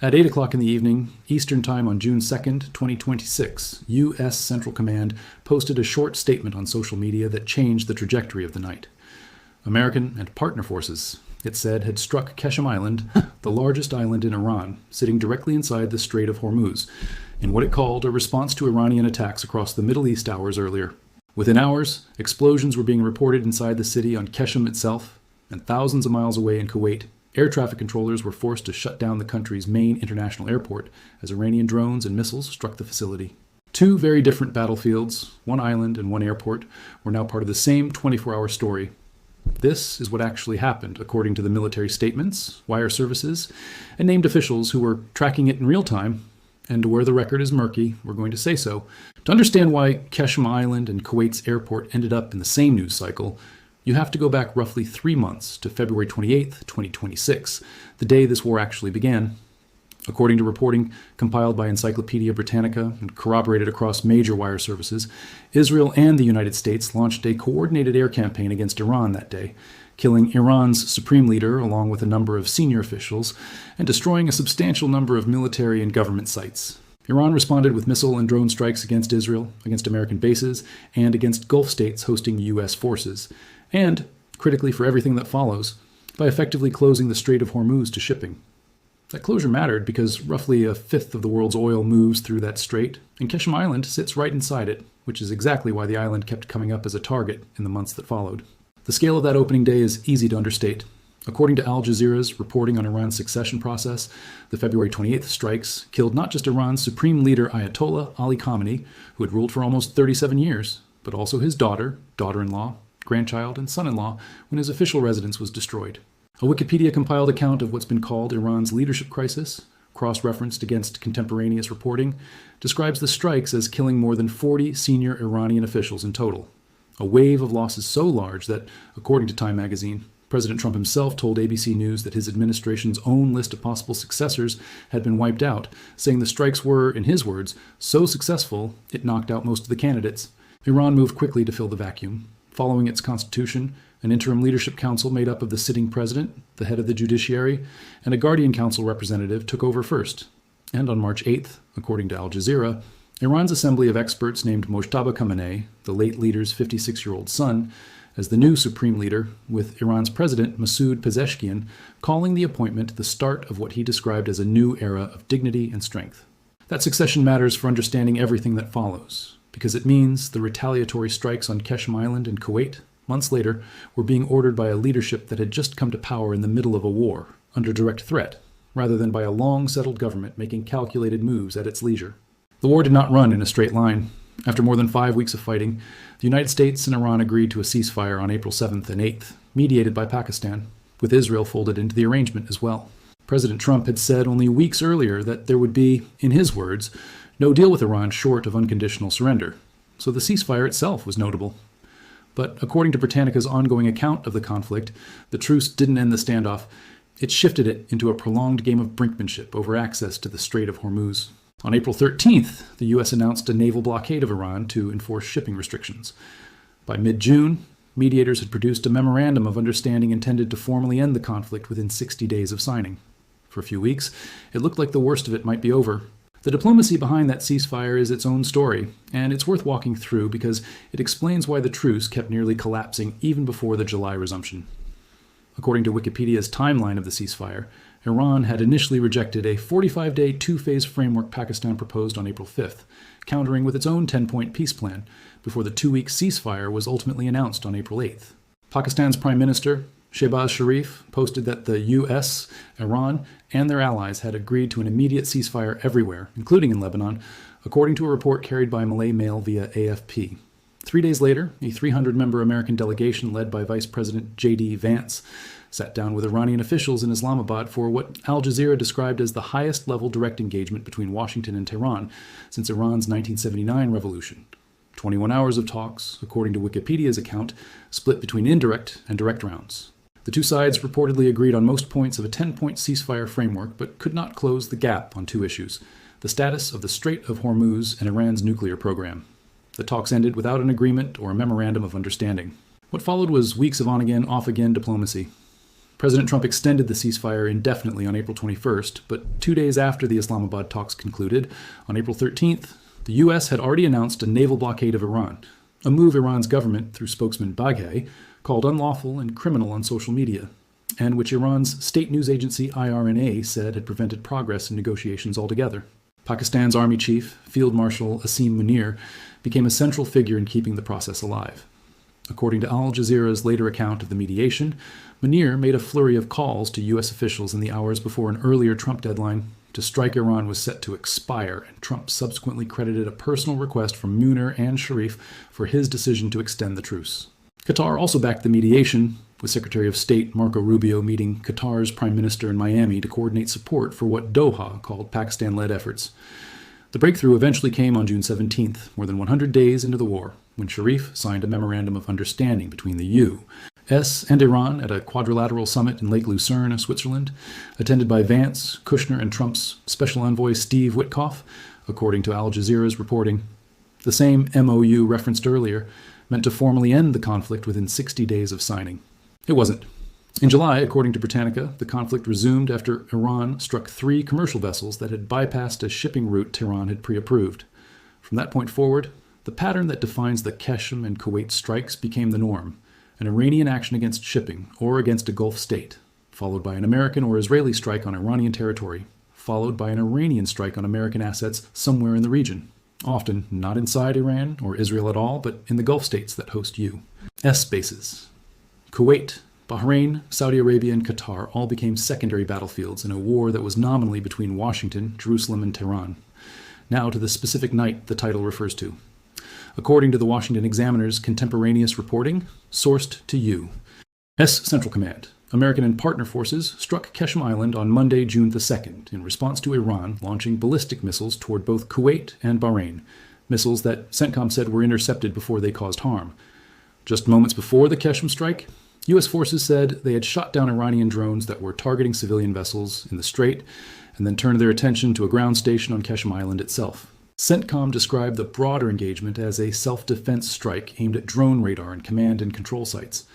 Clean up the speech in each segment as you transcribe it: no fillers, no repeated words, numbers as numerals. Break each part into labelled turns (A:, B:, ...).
A: At 8 o'clock in the evening, Eastern Time on June 2nd, 2026, U.S. Central Command posted a short statement on social media that changed the trajectory of the night. American and partner forces, it said, had struck Qeshm Island, the largest island in Iran, sitting directly inside the Strait of Hormuz, in what it called a response to Iranian attacks across the Middle East hours earlier. Within hours, explosions were being reported inside the city on Qeshm itself, and thousands of miles away in Kuwait, air traffic controllers were forced to shut down the country's main international airport as Iranian drones and missiles struck the facility. Two very different battlefields, one island and one airport, were now part of the same 24-hour story. This is what actually happened, according to the military statements, wire services, and named officials who were tracking it in real time. And where the record is murky, we're going to say so. To understand why Qeshm Island and Kuwait's airport ended up in the same news cycle, you have to go back roughly 3 months to February 28, 2026, the day this war actually began. According to reporting compiled by Encyclopedia Britannica and corroborated across major wire services, Israel and the United States launched a coordinated air campaign against Iran that day, killing Iran's supreme leader along with a number of senior officials and destroying a substantial number of military and government sites. Iran responded with missile and drone strikes against Israel, against American bases, and against Gulf states hosting U.S. forces, and, critically for everything that follows, by effectively closing the Strait of Hormuz to shipping. That closure mattered because roughly a fifth of the world's oil moves through that strait, and Qeshm Island sits right inside it, which is exactly why the island kept coming up as a target in the months that followed. The scale of that opening day is easy to understate. According to Al Jazeera's reporting on Iran's succession process, the February 28th strikes killed not just Iran's supreme leader Ayatollah Ali Khamenei, who had ruled for almost 37 years, but also his daughter, daughter-in-law, grandchild, and son-in-law when his official residence was destroyed. A Wikipedia-compiled account of what's been called Iran's leadership crisis, cross-referenced against contemporaneous reporting, describes the strikes as killing more than 40 senior Iranian officials in total. A wave of losses so large that, according to Time magazine, President Trump himself told ABC News that his administration's own list of possible successors had been wiped out, saying the strikes were, in his words, so successful it knocked out most of the candidates. Iran moved quickly to fill the vacuum. Following its constitution, an interim leadership council made up of the sitting president, the head of the judiciary, and a guardian council representative took over first. And on March 8th, according to Al Jazeera, Iran's assembly of experts named Mojtaba Khamenei, the late leader's 56-year-old son, as the new supreme leader, with Iran's president Masoud Pezeshkian calling the appointment the start of what he described as a new era of dignity and strength. That succession matters for understanding everything that follows, because it means the retaliatory strikes on Qeshm Island and Kuwait, months later, were being ordered by a leadership that had just come to power in the middle of a war, under direct threat, rather than by a long-settled government making calculated moves at its leisure. The war did not run in a straight line. After more than 5 weeks of fighting, the United States and Iran agreed to a ceasefire on April 7th and 8th, mediated by Pakistan, with Israel folded into the arrangement as well. President Trump had said only weeks earlier that there would be, in his words, no deal with Iran short of unconditional surrender, so the ceasefire itself was notable. But according to Britannica's ongoing account of the conflict, the truce didn't end the standoff. It shifted it into a prolonged game of brinkmanship over access to the Strait of Hormuz. On April 13th, the U.S. announced a naval blockade of Iran to enforce shipping restrictions. By mid-June, mediators had produced a memorandum of understanding intended to formally end the conflict within 60 days of signing. For a few weeks, it looked like the worst of it might be over. The diplomacy behind that ceasefire is its own story, and it's worth walking through because it explains why the truce kept nearly collapsing even before the July resumption. According to Wikipedia's timeline of the ceasefire, Iran had initially rejected a 45-day two-phase framework Pakistan proposed on April 5th, countering with its own 10-point peace plan, before the 2-week ceasefire was ultimately announced on April 8th. Pakistan's Prime Minister, Shehbaz Sharif, posted that the U.S., Iran, and their allies had agreed to an immediate ceasefire everywhere, including in Lebanon, according to a report carried by Malay Mail via AFP. 3 days later, a 300-member American delegation led by Vice President J.D. Vance sat down with Iranian officials in Islamabad for what Al Jazeera described as the highest-level direct engagement between Washington and Tehran since Iran's 1979 revolution. 21 hours of talks, according to Wikipedia's account, split between indirect and direct rounds. The two sides reportedly agreed on most points of a 10-point ceasefire framework, but could not close the gap on two issues: the status of the Strait of Hormuz and Iran's nuclear program. The talks ended without an agreement or a memorandum of understanding. What followed was weeks of on-again, off-again diplomacy. President Trump extended the ceasefire indefinitely on April 21st, but 2 days after the Islamabad talks concluded, on April 13th, the U.S. had already announced a naval blockade of Iran, a move Iran's government, through spokesman Baghaei, called unlawful and criminal on social media, and which Iran's state news agency IRNA said had prevented progress in negotiations altogether. Pakistan's army chief, Field Marshal Asim Munir, became a central figure in keeping the process alive. According to Al Jazeera's later account of the mediation, Munir made a flurry of calls to U.S. officials in the hours before an earlier Trump deadline to strike Iran was set to expire, and Trump subsequently credited a personal request from Munir and Sharif for his decision to extend the truce. Qatar also backed the mediation, with Secretary of State Marco Rubio meeting Qatar's Prime Minister in Miami to coordinate support for what Doha called Pakistan-led efforts. The breakthrough eventually came on June 17th, more than 100 days into the war, when Sharif signed a memorandum of understanding between the U.S. and Iran at a quadrilateral summit in Lake Lucerne, Switzerland, attended by Vance, Kushner, and Trump's special envoy Steve Witkoff, according to Al Jazeera's reporting. The same MOU referenced earlier meant to formally end the conflict within 60 days of signing. It wasn't. In July, according to Britannica, the conflict resumed after Iran struck 3 commercial vessels that had bypassed a shipping route Tehran had pre-approved. From that point forward, the pattern that defines the Qeshm and Kuwait strikes became the norm: an Iranian action against shipping or against a Gulf state, followed by an American or Israeli strike on Iranian territory, followed by an Iranian strike on American assets somewhere in the region, often not inside Iran or Israel at all, but in the Gulf states that host U.S. bases. Kuwait, Bahrain, Saudi Arabia, and Qatar all became secondary battlefields in a war that was nominally between Washington, Jerusalem, and Tehran. Now to the specific night the title refers to. According to the Washington Examiner's contemporaneous reporting, sourced to U.S. Central Command, American and partner forces struck Qeshm Island on Monday, June the 2nd, in response to Iran launching ballistic missiles toward both Kuwait and Bahrain, missiles that CENTCOM said were intercepted before they caused harm. Just moments before the Qeshm strike, U.S. forces said they had shot down Iranian drones that were targeting civilian vessels in the strait, and then turned their attention to a ground station on Qeshm Island itself. CENTCOM described the broader engagement as a self-defense strike aimed at drone radar and command and control sites.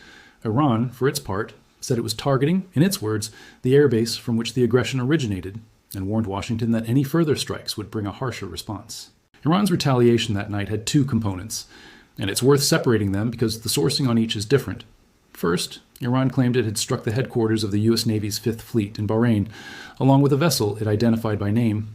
A: Iran, for its part, said it was targeting, in its words, the airbase from which the aggression originated, and warned Washington that any further strikes would bring a harsher response. Iran's retaliation that night had 2 components, and it's worth separating them because the sourcing on each is different. First, Iran claimed it had struck the headquarters of the U.S. Navy's 5th Fleet in Bahrain, along with a vessel it identified by name.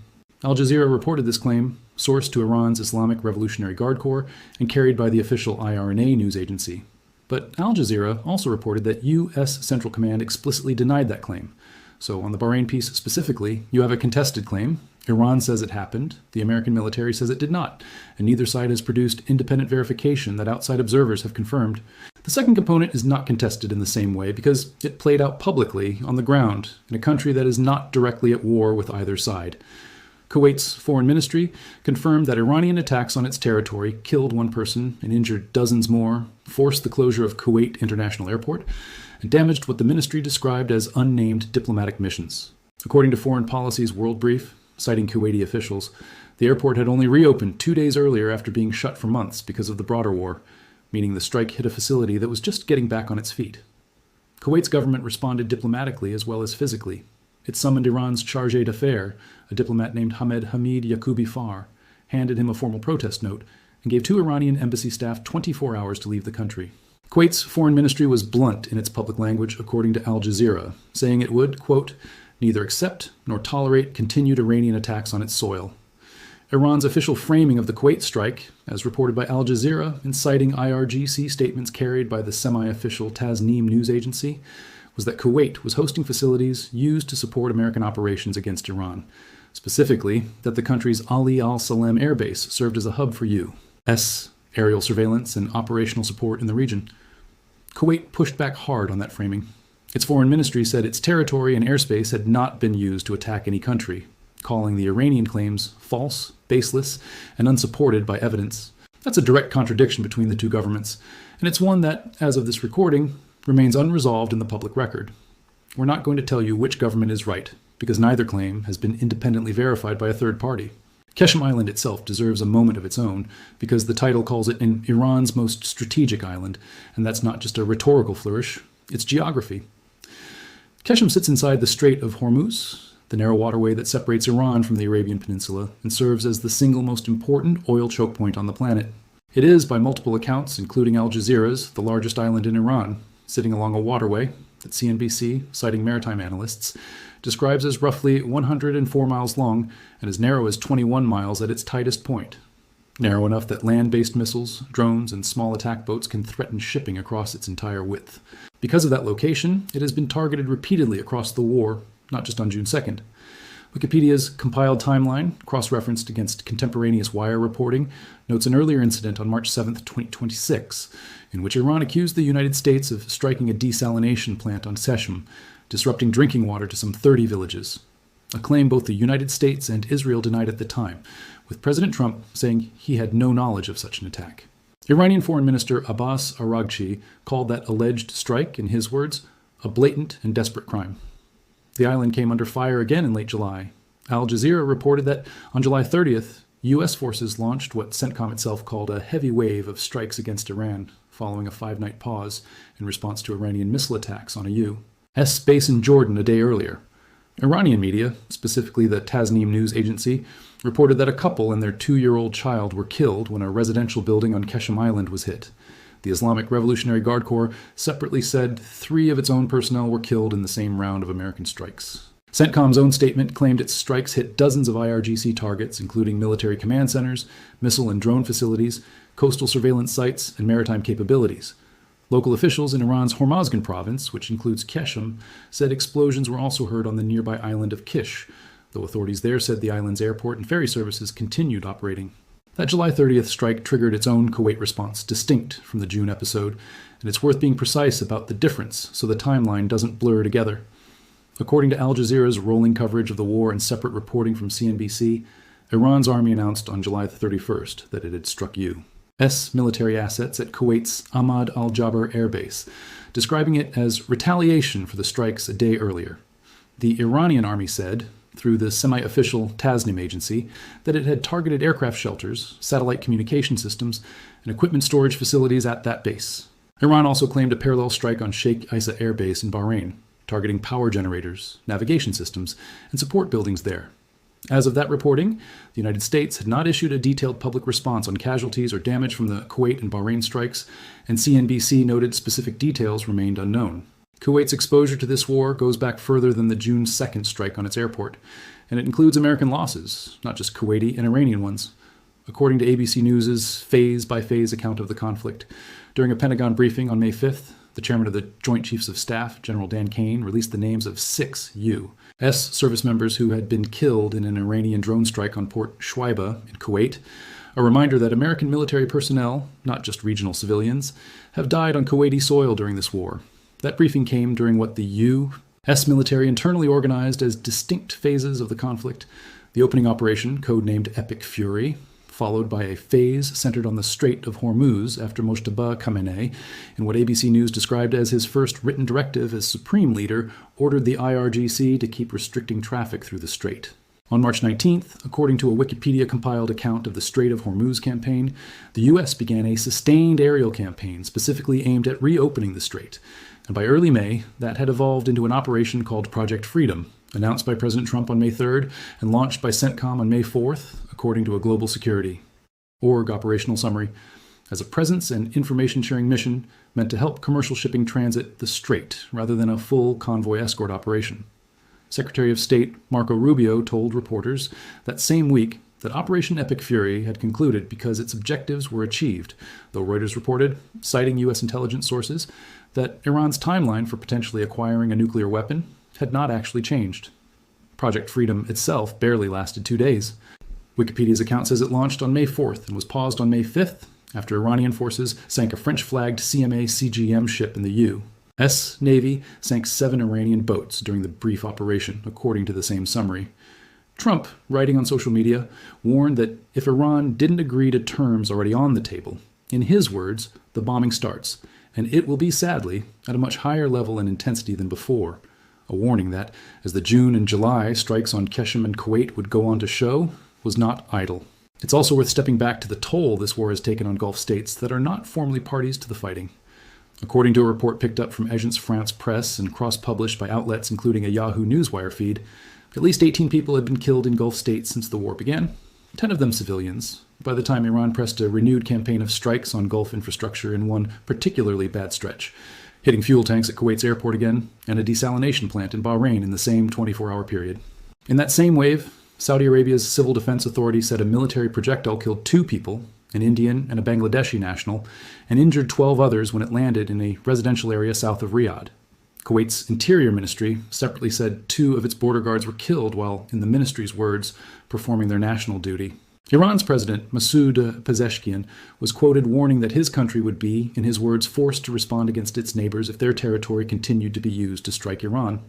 A: Al Jazeera reported this claim, sourced to Iran's Islamic Revolutionary Guard Corps and carried by the official IRNA news agency. But Al Jazeera also reported that U.S. Central Command explicitly denied that claim. So on the Bahrain piece specifically, you have a contested claim. Iran says it happened, the American military says it did not, and neither side has produced independent verification that outside observers have confirmed. The second component is not contested in the same way because it played out publicly on the ground in a country that is not directly at war with either side. Kuwait's foreign ministry confirmed that Iranian attacks on its territory killed 1 person and injured dozens more, forced the closure of Kuwait International Airport, and damaged what the ministry described as unnamed diplomatic missions. According to Foreign Policy's World Brief, citing Kuwaiti officials, the airport had only reopened 2 days earlier after being shut for months because of the broader war, meaning the strike hit a facility that was just getting back on its feet. Kuwait's government responded diplomatically as well as physically. It summoned Iran's chargé d'affaires, a diplomat named Hamed Hamid Yaqoubi Far, handed him a formal protest note, and gave 2 Iranian embassy staff 24 hours to leave the country. Kuwait's foreign ministry was blunt in its public language, according to Al Jazeera, saying it would, quote, neither accept nor tolerate continued Iranian attacks on its soil. Iran's official framing of the Kuwait strike, as reported by Al Jazeera, inciting IRGC statements carried by the semi-official Tasnim news agency, was that Kuwait was hosting facilities used to support American operations against Iran. Specifically, that the country's Ali al-Salem airbase served as a hub for U.S. aerial surveillance and operational support in the region. Kuwait pushed back hard on that framing. Its foreign ministry said its territory and airspace had not been used to attack any country, calling the Iranian claims false, baseless, and unsupported by evidence. That's a direct contradiction between the 2 governments, and it's one that, as of this recording, remains unresolved in the public record. We're not going to tell you which government is right, because neither claim has been independently verified by a third party. Qeshm Island itself deserves a moment of its own, because the title calls it Iran's most strategic island, and that's not just a rhetorical flourish, it's geography. Qeshm sits inside the Strait of Hormuz, the narrow waterway that separates Iran from the Arabian Peninsula and serves as the single most important oil choke point on the planet. It is, by multiple accounts, including Al Jazeera's, the largest island in Iran, sitting along a waterway that CNBC, citing maritime analysts, describes as roughly 104 miles long and as narrow as 21 miles at its tightest point. Narrow enough that land-based missiles, drones, and small attack boats can threaten shipping across its entire width. Because of that location, it has been targeted repeatedly across the war, not just on June 2nd. Wikipedia's compiled timeline, cross-referenced against contemporaneous wire reporting, notes an earlier incident on March 7, 2026, in which Iran accused the United States of striking a desalination plant on Qeshm, disrupting drinking water to some 30 villages, a claim both the United States and Israel denied at the time, with President Trump saying he had no knowledge of such an attack. Iranian Foreign Minister Abbas Araghchi called that alleged strike, in his words, a blatant and desperate crime. The island came under fire again in late July. Al Jazeera reported that on July 30th, U.S. forces launched what CENTCOM itself called a heavy wave of strikes against Iran, following a 5-night pause in response to Iranian missile attacks on a U.S. base in Jordan a day earlier. Iranian media, specifically the Tasnim news agency, reported that a couple and their 2-year-old child were killed when a residential building on Qeshm Island was hit. The Islamic Revolutionary Guard Corps separately said 3 of its own personnel were killed in the same round of American strikes. CENTCOM's own statement claimed its strikes hit dozens of IRGC targets, including military command centers, missile and drone facilities, coastal surveillance sites, and maritime capabilities. Local officials in Iran's Hormozgan province, which includes Qeshm, said explosions were also heard on the nearby island of Kish, though authorities there said the island's airport and ferry services continued operating. That July 30th strike triggered its own Kuwait response, distinct from the June episode, and it's worth being precise about the difference so the timeline doesn't blur together. According to Al Jazeera's rolling coverage of the war and separate reporting from CNBC, Iran's army announced on July 31st that it had struck U.S. military assets at Kuwait's Ahmad al-Jaber Air Base, describing it as retaliation for the strikes a day earlier. The Iranian army said, through the semi-official Tasnim agency, that it had targeted aircraft shelters, satellite communication systems, and equipment storage facilities at that base. Iran also claimed a parallel strike on Sheikh Isa Air Base in Bahrain, targeting power generators, navigation systems, and support buildings there. As of that reporting, the United States had not issued a detailed public response on casualties or damage from the Kuwait and Bahrain strikes, and CNBC noted specific details remained unknown. Kuwait's exposure to this war goes back further than the June 2nd strike on its airport, and it includes American losses, not just Kuwaiti and Iranian ones. According to ABC News' phase-by-phase account of the conflict, during a Pentagon briefing on May 5th, the chairman of the Joint Chiefs of Staff, General Dan Kane, released the names of 6 U.S. service members who had been killed in an Iranian drone strike on Port Shuaiba in Kuwait, a reminder that American military personnel, not just regional civilians, have died on Kuwaiti soil during this war. That briefing came during what the U.S. military internally organized as distinct phases of the conflict: the opening operation, codenamed Epic Fury, followed by a phase centered on the Strait of Hormuz after Mojtaba Khamenei, in what ABC News described as his first written directive as supreme leader, ordered the IRGC to keep restricting traffic through the strait. On March 19th, according to a Wikipedia-compiled account of the Strait of Hormuz campaign, the U.S. began a sustained aerial campaign specifically aimed at reopening the strait, and by early May, that had evolved into an operation called Project Freedom, announced by President Trump on May 3rd and launched by CENTCOM on May 4th, according to a Global Security Org operational summary, as a presence and information-sharing mission meant to help commercial shipping transit the strait rather than a full convoy escort operation. Secretary of State Marco Rubio told reporters that same week that Operation Epic Fury had concluded because its objectives were achieved, though Reuters reported, citing U.S. intelligence sources, that Iran's timeline for potentially acquiring a nuclear weapon had not actually changed. Project Freedom itself barely lasted 2 days. Wikipedia's account says it launched on May 4th and was paused on May 5th after Iranian forces sank a French-flagged CMA-CGM ship in the U.S. Navy sank 7 Iranian boats during the brief operation, according to the same summary. Trump, writing on social media, warned that if Iran didn't agree to terms already on the table, in his words, the bombing starts, and it will be, sadly, at a much higher level and intensity than before. A warning that, as the June and July strikes on Qeshm and Kuwait would go on to show, was not idle. It's also worth stepping back to the toll this war has taken on Gulf states that are not formally parties to the fighting. According to a report picked up from Agence France Presse and cross-published by outlets including a Yahoo Newswire feed, at least 18 people had been killed in Gulf states since the war began, 10 of them civilians, by the time Iran pressed a renewed campaign of strikes on Gulf infrastructure in one particularly bad stretch, hitting fuel tanks at Kuwait's airport again and a desalination plant in Bahrain in the same 24-hour period. In that same wave, Saudi Arabia's Civil Defense Authority said a military projectile killed 2 people, an Indian and a Bangladeshi national, and injured 12 others when it landed in a residential area south of Riyadh. Kuwait's Interior Ministry separately said 2 of its border guards were killed while, in the ministry's words, performing their national duty. Iran's president, Masoud Pezeshkian, was quoted warning that his country would be, in his words, forced to respond against its neighbors if their territory continued to be used to strike Iran,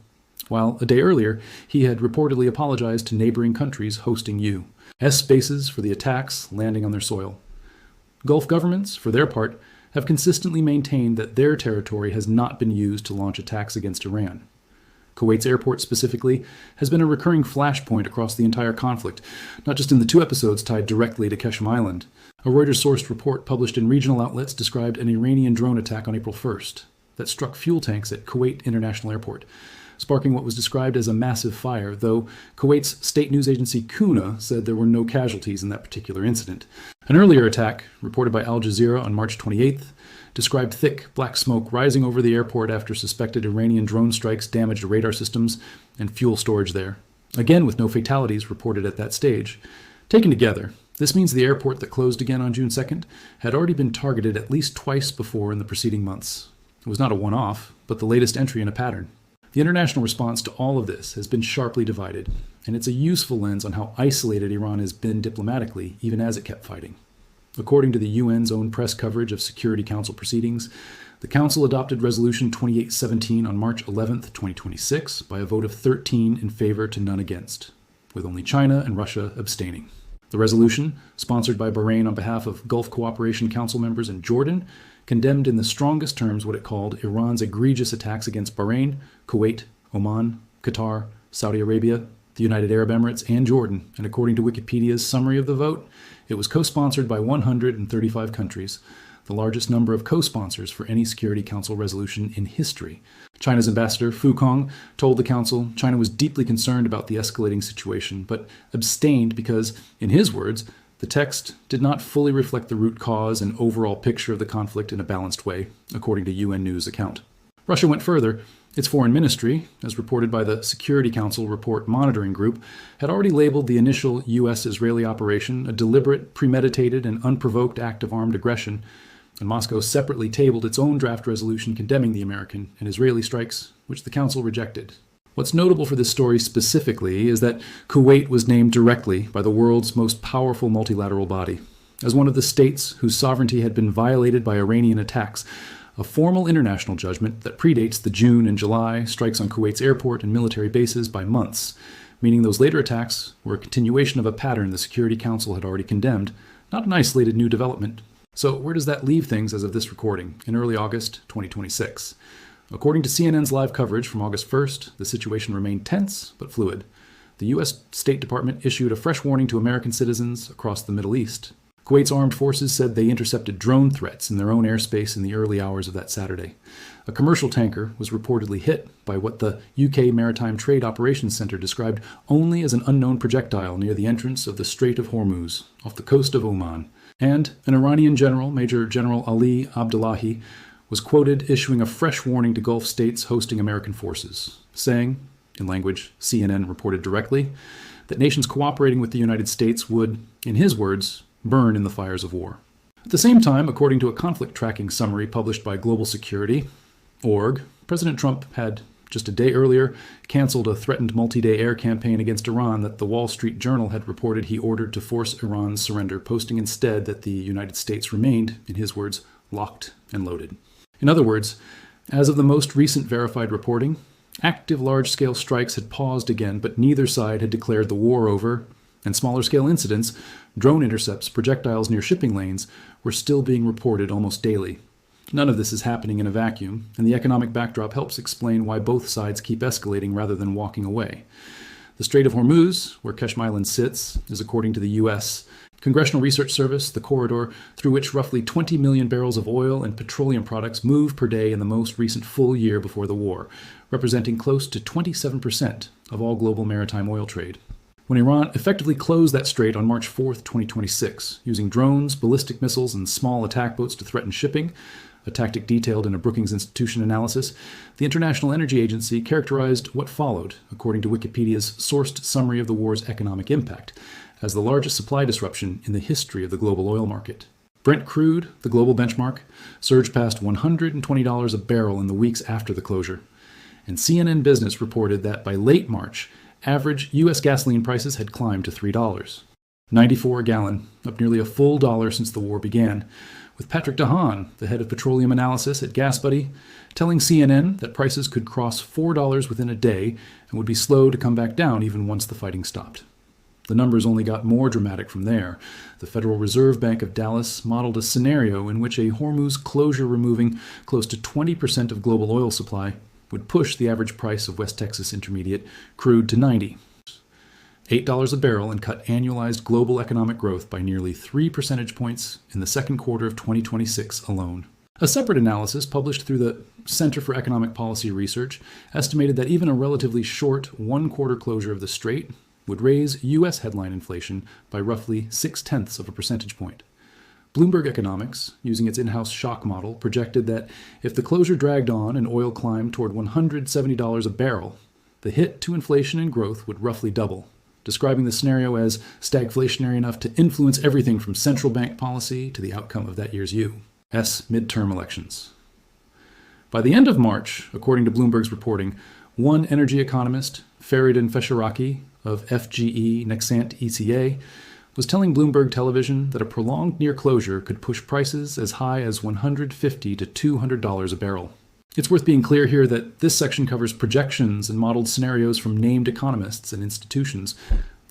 A: while a day earlier he had reportedly apologized to neighboring countries hosting U.S. bases for the attacks landing on their soil. Gulf governments, for their part, have consistently maintained that their territory has not been used to launch attacks against Iran. Kuwait's airport specifically has been a recurring flashpoint across the entire conflict, not just in the 2 episodes tied directly to Qeshm Island. A Reuters-sourced report published in regional outlets described an Iranian drone attack on April 1st that struck fuel tanks at Kuwait International Airport, sparking what was described as a massive fire, though Kuwait's state news agency Kuna said there were no casualties in that particular incident. An earlier attack, reported by Al Jazeera on March 28th, described thick black smoke rising over the airport after suspected Iranian drone strikes damaged radar systems and fuel storage there, again with no fatalities reported at that stage. Taken together, this means the airport that closed again on June 2nd had already been targeted at least twice before in the preceding months. It was not a one-off, but the latest entry in a pattern. The international response to all of this has been sharply divided, and it's a useful lens on how isolated Iran has been diplomatically, even as it kept fighting. According to the UN's own press coverage of Security Council proceedings, the Council adopted Resolution 2817 on March 11, 2026, by a vote of 13 in favor to none against, with only China and Russia abstaining. The resolution, sponsored by Bahrain on behalf of Gulf Cooperation Council members and Jordan, condemned in the strongest terms what it called Iran's egregious attacks against Bahrain, Kuwait, Oman, Qatar, Saudi Arabia, the United Arab Emirates, and Jordan, and according to Wikipedia's summary of the vote, it was co-sponsored by 135 countries, the largest number of co-sponsors for any Security Council resolution in history. China's ambassador, Fu Kong, told the Council China was deeply concerned about the escalating situation, but abstained because, in his words, the text did not fully reflect the root cause and overall picture of the conflict in a balanced way, according to UN News account. Russia went further. Its foreign ministry, as reported by the Security Council Report Monitoring Group, had already labeled the initial U.S.-Israeli operation a deliberate, premeditated, and unprovoked act of armed aggression, and Moscow separately tabled its own draft resolution condemning the American and Israeli strikes, which the Council rejected. What's notable for this story specifically is that Kuwait was named directly by the world's most powerful multilateral body as one of the states whose sovereignty had been violated by Iranian attacks, a formal international judgment that predates the June and July strikes on Kuwait's airport and military bases by months, meaning those later attacks were a continuation of a pattern the Security Council had already condemned, not an isolated new development. So where does that leave things as of this recording, in early August 2026? According to CNN's live coverage from August 1st, the situation remained tense but fluid. The U.S. State Department issued a fresh warning to American citizens across the Middle East. Kuwait's armed forces said they intercepted drone threats in their own airspace in the early hours of that Saturday. A commercial tanker was reportedly hit by what the UK Maritime Trade Operations Centre described only as an unknown projectile near the entrance of the Strait of Hormuz, off the coast of Oman. And an Iranian general, Major General Ali Abdullahi, was quoted issuing a fresh warning to Gulf states hosting American forces, saying, in language CNN reported directly, that nations cooperating with the United States would, in his words, burn in the fires of war. At the same time, according to a conflict tracking summary published by Global Security, org, President Trump had, just a day earlier, canceled a threatened multi-day air campaign against Iran that the Wall Street Journal had reported he ordered to force Iran's surrender, posting instead that the United States remained, in his words, locked and loaded. In other words, as of the most recent verified reporting, active large-scale strikes had paused again, but neither side had declared the war over, and smaller-scale incidents, drone intercepts, projectiles near shipping lanes, were still being reported almost daily. None of this is happening in a vacuum, and the economic backdrop helps explain why both sides keep escalating rather than walking away. The Strait of Hormuz, where Qeshm Island sits, is, according to the U.S. Congressional Research Service, the corridor through which roughly 20 million barrels of oil and petroleum products move per day in the most recent full year before the war, representing close to 27% of all global maritime oil trade. When Iran effectively closed that strait on March 4, 2026, using drones, ballistic missiles, and small attack boats to threaten shipping, a tactic detailed in a Brookings Institution analysis, the International Energy Agency characterized what followed, according to Wikipedia's sourced summary of the war's economic impact, as the largest supply disruption in the history of the global oil market. Brent crude, the global benchmark, surged past $120 a barrel in the weeks after the closure. And CNN Business reported that by late March, average U.S. gasoline prices had climbed to $3. $94 a gallon, up nearly a full dollar since the war began, with Patrick DeHaan, the head of petroleum analysis at GasBuddy, telling CNN that prices could cross $4 within a day and would be slow to come back down even once the fighting stopped. The numbers only got more dramatic from there. The Federal Reserve Bank of Dallas modeled a scenario in which a Hormuz closure removing close to 20% of global oil supply would push the average price of West Texas Intermediate crude to $90. $8 a barrel, and cut annualized global economic growth by nearly 3 percentage points in the second quarter of 2026 alone. A separate analysis published through the Center for Economic Policy Research estimated that even a relatively short one-quarter closure of the strait would raise U.S. headline inflation by roughly 0.6 of a percentage point. Bloomberg Economics, using its in-house shock model, projected that if the closure dragged on and oil climbed toward $170 a barrel, the hit to inflation and growth would roughly double, describing the scenario as stagflationary enough to influence everything from central bank policy to the outcome of that year's U.S. midterm elections. By the end of March, according to Bloomberg's reporting, one energy economist, Feridun Fesharaki of FGE Nexant ECA, was telling Bloomberg Television that a prolonged near closure could push prices as high as $150 to $200 a barrel. It's worth being clear here that this section covers projections and modeled scenarios from named economists and institutions.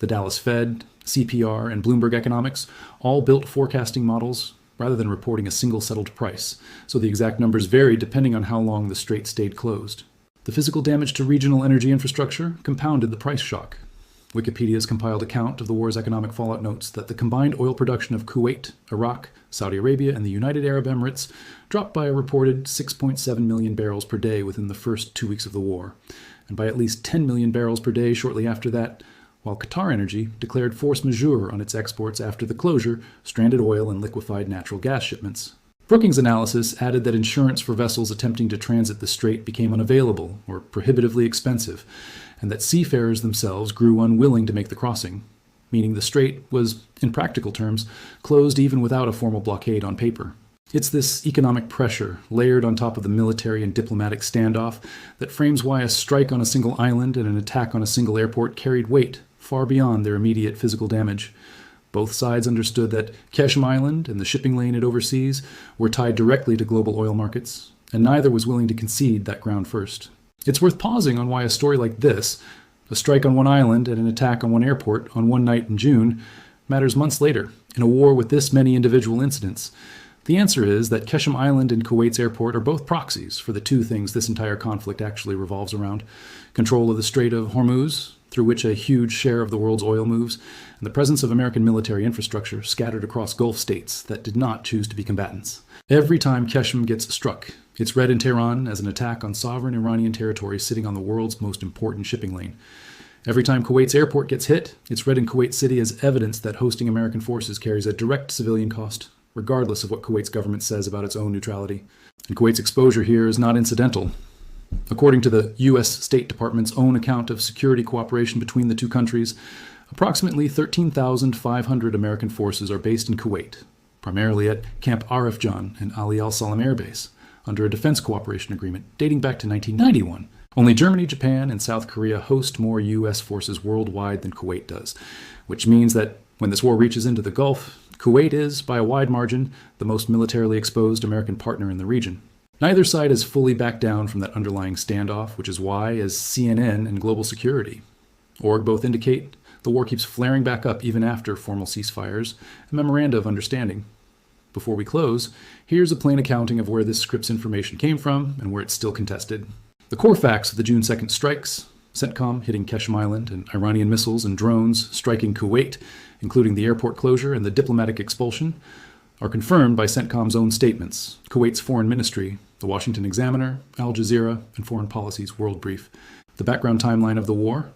A: The Dallas Fed, CPR, and Bloomberg Economics all built forecasting models rather than reporting a single settled price, so the exact numbers varied depending on how long the strait stayed closed. The physical damage to regional energy infrastructure compounded the price shock. Wikipedia's compiled account of the war's economic fallout notes that the combined oil production of Kuwait, Iraq, Saudi Arabia, and the United Arab Emirates dropped by a reported 6.7 million barrels per day within the first 2 weeks of the war, and by at least 10 million barrels per day shortly after that, while Qatar Energy declared force majeure on its exports after the closure, stranded oil and liquefied natural gas shipments. Brookings' analysis added that insurance for vessels attempting to transit the strait became unavailable or prohibitively expensive, and that seafarers themselves grew unwilling to make the crossing, meaning the strait was, in practical terms, closed even without a formal blockade on paper. It's this economic pressure, layered on top of the military and diplomatic standoff, that frames why a strike on a single island and an attack on a single airport carried weight far beyond their immediate physical damage. Both sides understood that Qeshm Island and the shipping lane it oversees were tied directly to global oil markets, and neither was willing to concede that ground first. It's worth pausing on why a story like this, a strike on one island and an attack on one airport on one night in June, matters months later, in a war with this many individual incidents. The answer is that Qeshm Island and Kuwait's airport are both proxies for the two things this entire conflict actually revolves around: control of the Strait of Hormuz, through which a huge share of the world's oil moves, and the presence of American military infrastructure scattered across Gulf states that did not choose to be combatants. Every time Qeshm gets struck, it's read in Tehran as an attack on sovereign Iranian territory sitting on the world's most important shipping lane. Every time Kuwait's airport gets hit, it's read in Kuwait City as evidence that hosting American forces carries a direct civilian cost, regardless of what Kuwait's government says about its own neutrality. And Kuwait's exposure here is not incidental. According to the U.S. State Department's own account of security cooperation between the two countries, approximately 13,500 American forces are based in Kuwait, primarily at Camp Arifjan and Ali al-Salam Air Base, under a defense cooperation agreement dating back to 1991. Only Germany, Japan, and South Korea host more U.S. forces worldwide than Kuwait does, which means that when this war reaches into the Gulf, Kuwait is, by a wide margin, the most militarily exposed American partner in the region. Neither side has fully backed down from that underlying standoff, which is why, as CNN and Global Security, Org both indicate the war keeps flaring back up even after formal ceasefires and memoranda of understanding. Before we close, here's a plain accounting of where this script's information came from and where it's still contested. The core facts of the June 2nd strikes: CENTCOM hitting Qeshm Island and Iranian missiles and drones striking Kuwait, including the airport closure and the diplomatic expulsion, are confirmed by CENTCOM's own statements, Kuwait's foreign ministry, the Washington Examiner, Al Jazeera, and Foreign Policy's World Brief. The background timeline of the war: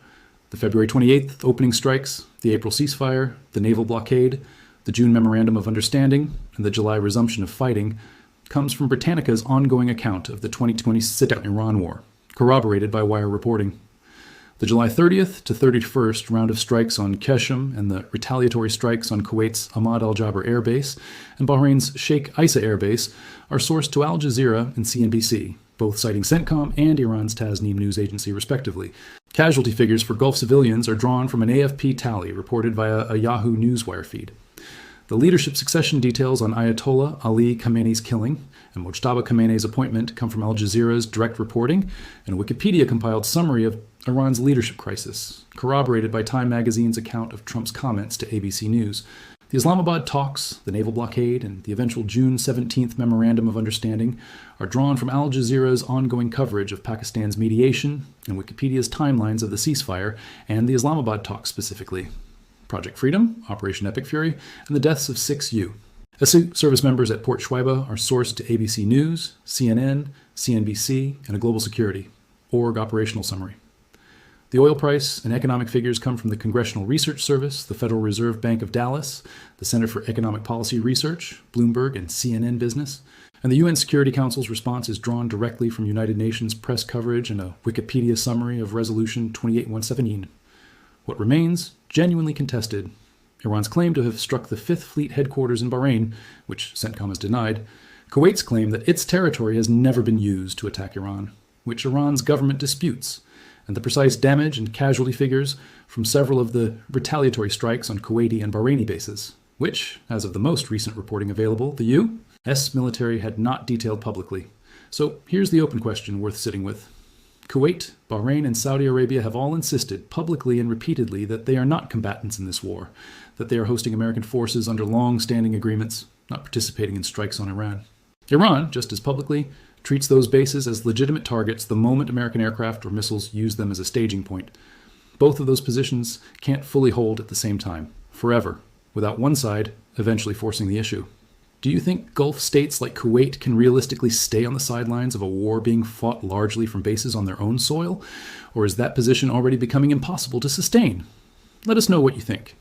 A: the February 28th opening strikes, the April ceasefire, the naval blockade, the June Memorandum of Understanding, and the July resumption of fighting, comes from Britannica's ongoing account of the 2020 sit-down Iran war, corroborated by wire reporting. The July 30th to 31st round of strikes on Qeshm and the retaliatory strikes on Kuwait's Ahmad al-Jaber Air Base and Bahrain's Sheikh Issa Air Base are sourced to Al Jazeera and CNBC, both citing CENTCOM and Iran's Tasnim news agency, respectively. Casualty figures for Gulf civilians are drawn from an AFP tally reported via a Yahoo Newswire feed. The leadership succession details on Ayatollah Ali Khamenei's killing and Mojtaba Khamenei's appointment come from Al Jazeera's direct reporting and a Wikipedia-compiled summary of Iran's leadership crisis, corroborated by Time magazine's account of Trump's comments to ABC News. The Islamabad talks, the naval blockade, and the eventual June 17th Memorandum of Understanding are drawn from Al Jazeera's ongoing coverage of Pakistan's mediation and Wikipedia's timelines of the ceasefire and the Islamabad talks specifically. Project Freedom, Operation Epic Fury, and the deaths of 6 U. SU service members at Port Shuaiba are sourced to ABC News, CNN, CNBC, and a Global Security, org operational summary. The oil price and economic figures come from the Congressional Research Service, the Federal Reserve Bank of Dallas, the Center for Economic Policy Research, Bloomberg, and CNN Business. And the UN Security Council's response is drawn directly from United Nations press coverage and a Wikipedia summary of Resolution 28117. What remains, genuinely contested: Iran's claim to have struck the Fifth Fleet headquarters in Bahrain, which CENTCOM has denied, Kuwait's claim that its territory has never been used to attack Iran, which Iran's government disputes, and the precise damage and casualty figures from several of the retaliatory strikes on Kuwaiti and Bahraini bases, which, as of the most recent reporting available, the U.S. military had not detailed publicly. So here's the open question worth sitting with. Kuwait, Bahrain, and Saudi Arabia have all insisted publicly and repeatedly that they are not combatants in this war, that they are hosting American forces under long-standing agreements, not participating in strikes on Iran. Iran, just as publicly, treats those bases as legitimate targets the moment American aircraft or missiles use them as a staging point. Both of those positions can't fully hold at the same time, forever, without one side eventually forcing the issue. Do you think Gulf states like Kuwait can realistically stay on the sidelines of a war being fought largely from bases on their own soil? Or is that position already becoming impossible to sustain? Let us know what you think.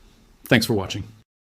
A: Thanks for watching.